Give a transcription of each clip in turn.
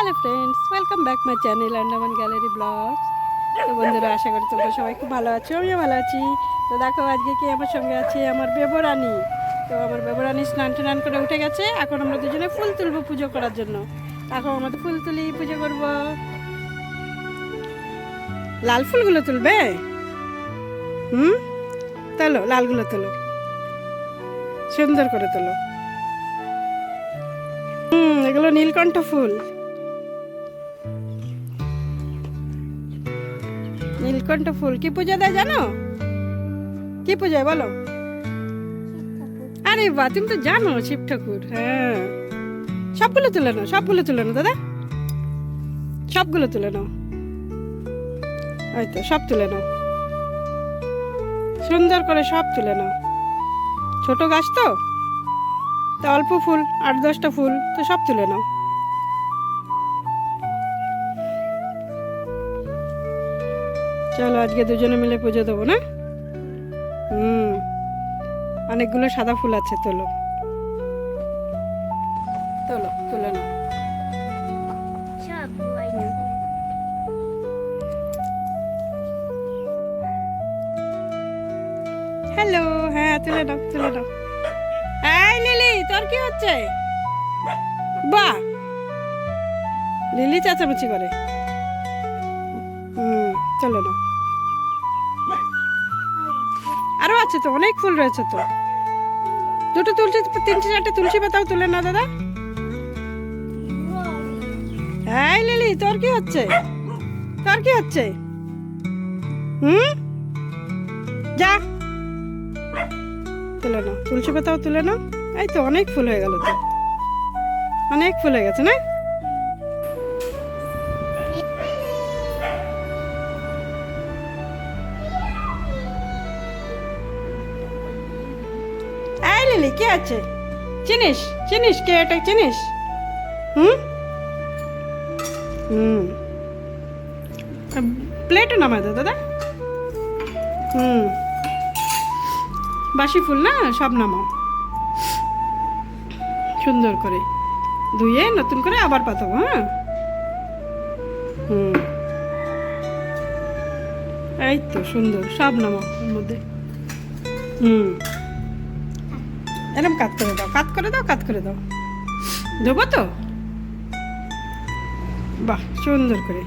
Hello friends, welcome back my channel Andaman gallery vlogs. তো বন্ধুরা, আশা করি তোমরা সবাই খুব ভালো আছো, আমিও ভালো আছি। তো দেখো আজকে কি আমার সঙ্গে আছে আমার বেবরানি। তো আমার বেবরানি স্নান টান করে উঠে গেছে। এখন আমরা দুজনে ফুল তুলবো পুজো করার জন্য। এখন আমাদের ফুল তুলি, পুজো করব। লাল ফুলগুলো তুলবে? হুম, তোলো, লালগুলো তোলো, সুন্দর করে তোলো। এগুলো নীলকণ্ঠ ফুল। নীলকণ্ঠ ফুল কি পূজা দেয় জানো? কি পূজায় বলো? আরে বাহ, তুমি তো জানো, শিব ঠাকুর। হ্যাঁ, সবগুলো তুলে নাও, সবগুলো তুলে নাও দাদা, সবগুলো তুলে নাও। হয়তো সব তুলে নাও, সুন্দর করে সব তুলে নাও। ছোট গাছ তো, তা অল্প ফুল, 8-10টা ফুল, তো সব তুলে নাও। চলো আজকে দুজনে মিলে পুজো দেবো না? অনেকগুলো সাদা ফুল আছে, তোলো তোলো, তুলে নাও। হ্যালো, হ্যাঁ তুলে নাও, তুলে নাও। এই লিলি, তোর কি হচ্ছে? বাহ, লিলি চেঁচামেচি করে। চলো না, আরো আছে তো, অনেক ফুল রয়েছে তো। দুটো তুলসী, 3-4টে তুলসী পাতাও তুলে না দাদা। এই লিলি, তোর কি হচ্ছে? তোর কি হচ্ছে? যা, তুলে নাও, তুলসী পাতাও তুলে নাও। এই তো অনেক ফুল হয়ে গেল তো, অনেক ফুল হয়ে গেছে না? এই লিলি, কে আছে? চিনিস? চিনিস কে এটা, চিনিস? প্লেটে নামায় দাও দাদা। বাসি ফুল না, সব নামাও সুন্দর করে ধুয়ে নতুন করে আবার পাতাবো। হ্যাঁ, এই তো সুন্দর, সব নামাও এর মধ্যে। এরকম কাত করে দাও, কাত করে দাও, কাত করে দাও। ধোবো তো, বাহ সুন্দর করে।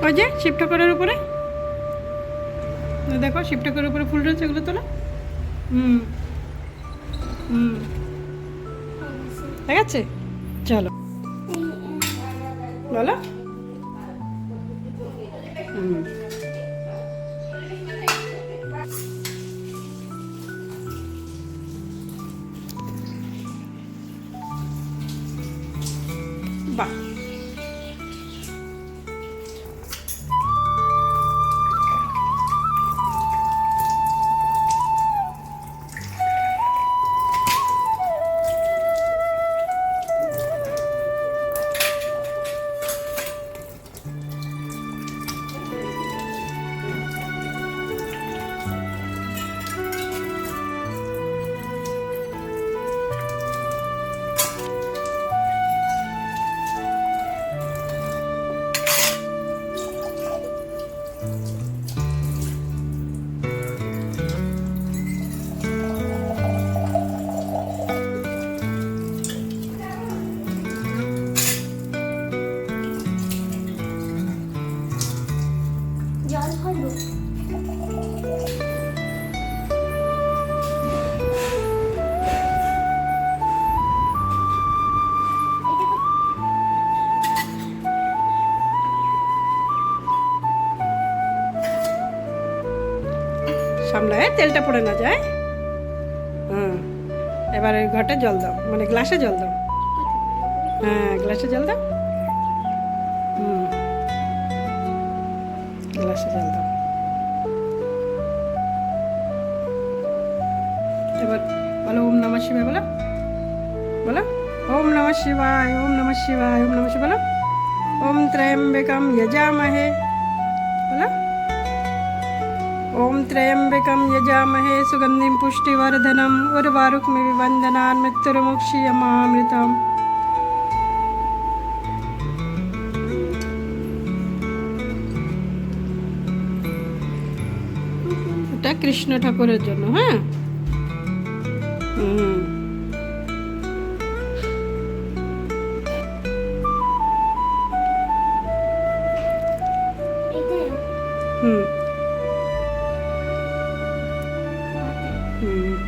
ওই যে শিব ঠাকুরের উপরে দেখো, শিব ঠাকুরের উপরে ফুল রয়েছে, এগুলো তোলা। ঠিক আছে, চলো বলো। বাহ, সামলায় তেলটা পড়ে না যায়। এবারে ঘটে জল দাও, মানে গ্লাসে জল দাও। হ্যাঁ, গ্লাসে জল দাও। গ্লাসে জল দাও। এবার বলো ওম নমঃ শিবায়, বলো বলো। ওম নমঃ শিবায়, ওম নমঃ শিবায়, ওম নমঃ শিবায় বলো। ওম ত্র্যম্বকম যজামহে, বলো। ओम त्र्यंबकम यजामहे सुगंधिम पुष्टिवर्धनम उर्वारुकमिव वंदनान् मृत्युर्मुक्षीयमामृतम्। এটা কৃষ্ণ ঠাকুরের জন্য। হ্যাঁ, হুম হুম হুম